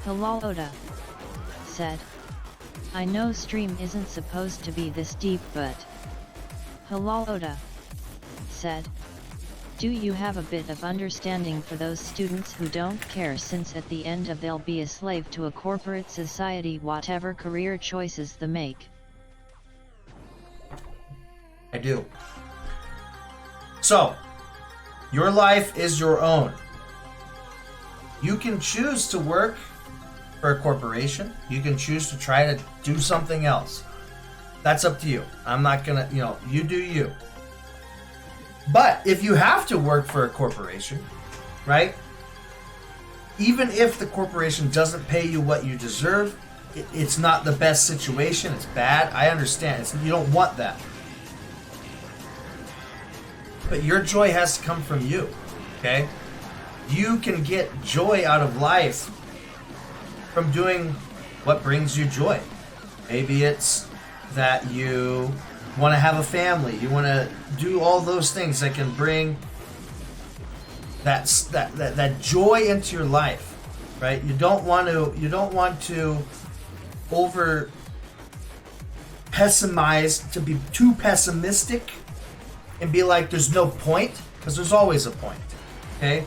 Halal Oda said, I know stream isn't supposed to be this deep, but Halal Oda said, do you have a bit of understanding for those students who don't care, since at the end of they'll be a slave to a corporate society whatever career choices they make? I do. So, your life is your own. You can choose to work for a corporation. You can choose to try to do something else. That's up to you. I'm not gonna, you do you. But if you have to work for a corporation, right? Even if the corporation doesn't pay you what you deserve, it's not the best situation. It's bad. I understand. You don't want that. But your joy has to come from you, okay? You can get joy out of life from doing what brings you joy. Maybe it's that you want to have a family. You want to do all those things that can bring that joy into your life, right? You don't want to over pessimize, to be too pessimistic and be like there's no point, because there's always a point, okay?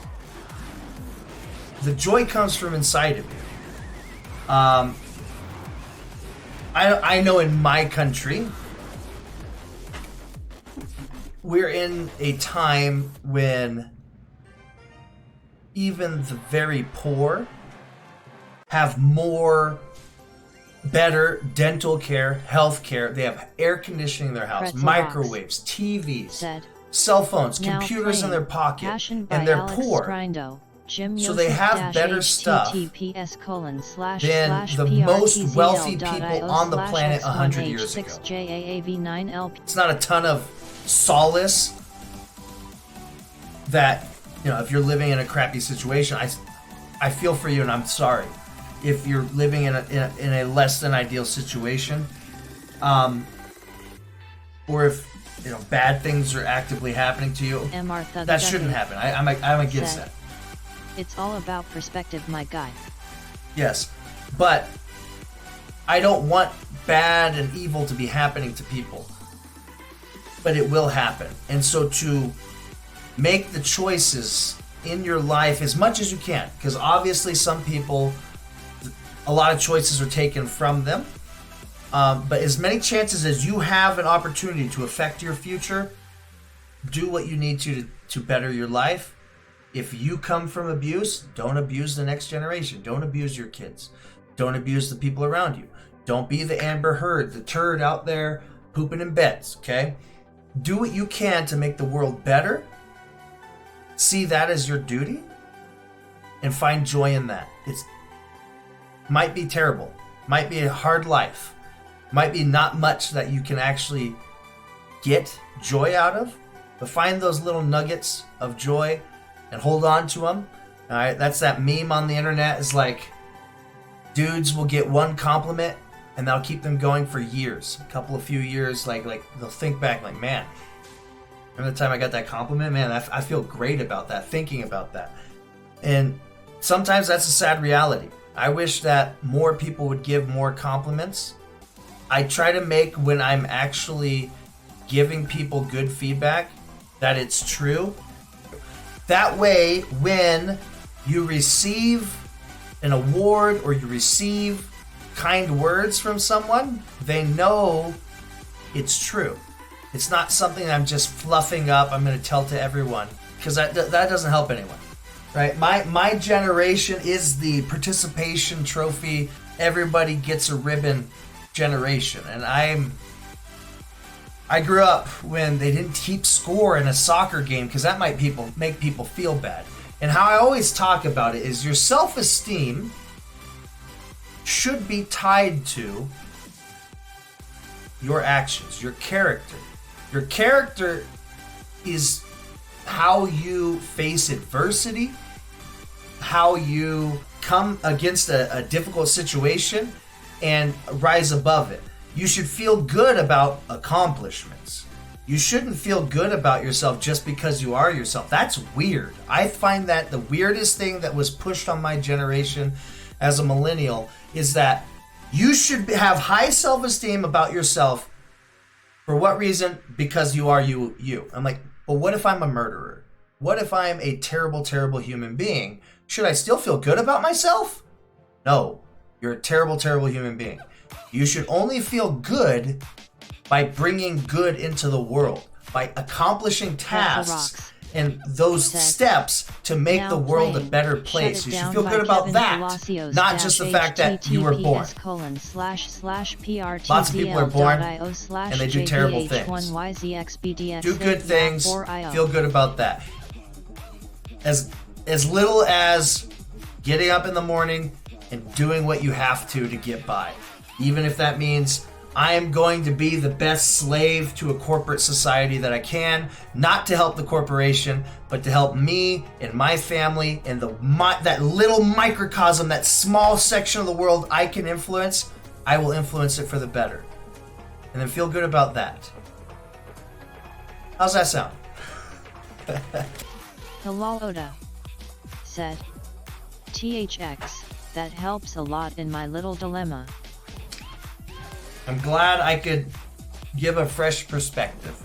The joy comes from inside of you. I know in my country, we're in a time when even the very poor have better dental care, health care. They have air conditioning in their house, Pretzel microwaves, Box TVs, said, cell phones, now computers in playing, their pocket, Passion and by they're Alex poor. Scrindo, Jim So they have better stuff than the most wealthy people on the planet 100 years ago. It's not a ton of solace that, if you're living in a crappy situation, I feel for you and I'm sorry. If you're living in a less than ideal situation, or if bad things are actively happening to you, that shouldn't happen. I'm against that. It's all about perspective, my guy. Yes, but I don't want bad and evil to be happening to people. But it will happen. And so to make the choices in your life as much as you can, because obviously some people, a lot of choices are taken from them. But as many chances as you have an opportunity to affect your future, do what you need to better your life. If you come from abuse, don't abuse the next generation. Don't abuse your kids. Don't abuse the people around you. Don't be the Amber Heard, the turd out there pooping in beds, okay? Do what you can to make the world better. See that as your duty and find joy in that. It might be terrible, might be a hard life, might be not much that you can actually get joy out of, but find those little nuggets of joy and hold on to them. All right, that's that meme on the internet. Is like, dudes will get one compliment and that'll keep them going for years, a few years. Like they'll think back, like, man, remember the time I got that compliment? Man, I feel great about that, thinking about that. And sometimes that's a sad reality. I wish that more people would give more compliments. I try to make, when I'm actually giving people good feedback, that it's true. That way, when you receive an award or you receive kind words from someone, they know it's true. It's not something I'm just fluffing up, I'm going to tell to everyone, because that doesn't help anyone, right? My generation is the participation trophy, everybody gets a ribbon generation, and I grew up when they didn't keep score in a soccer game because that might make people feel bad. And how I always talk about it is your self-esteem should be tied to your actions, your character. Your character is how you face adversity, how you come against a difficult situation and rise above it. You should feel good about accomplishments. You shouldn't feel good about yourself just because you are yourself. That's weird. I find that the weirdest thing that was pushed on my generation as a millennial is that you should have high self-esteem about yourself. For what reason? Because you are you. I'm like, but what if I'm a murderer? What if I'm a terrible, terrible human being? Should I still feel good about myself? No, you're a terrible, terrible human being. You should only feel good by bringing good into the world, by accomplishing tasks and those steps to make the world a better place. You should feel good about that, not just the fact that you were born. Lots of people are born and they do terrible things. Do good things, feel good about that. As little as getting up in the morning and doing what you have to get by. Even if that means I am going to be the best slave to a corporate society that I can, not to help the corporation, but to help me and my family and that little microcosm, that small section of the world I can influence. I will influence it for the better. And then feel good about that. How's that sound? Halal Oda said, THX, that helps a lot in my little dilemma. I'm glad I could give a fresh perspective.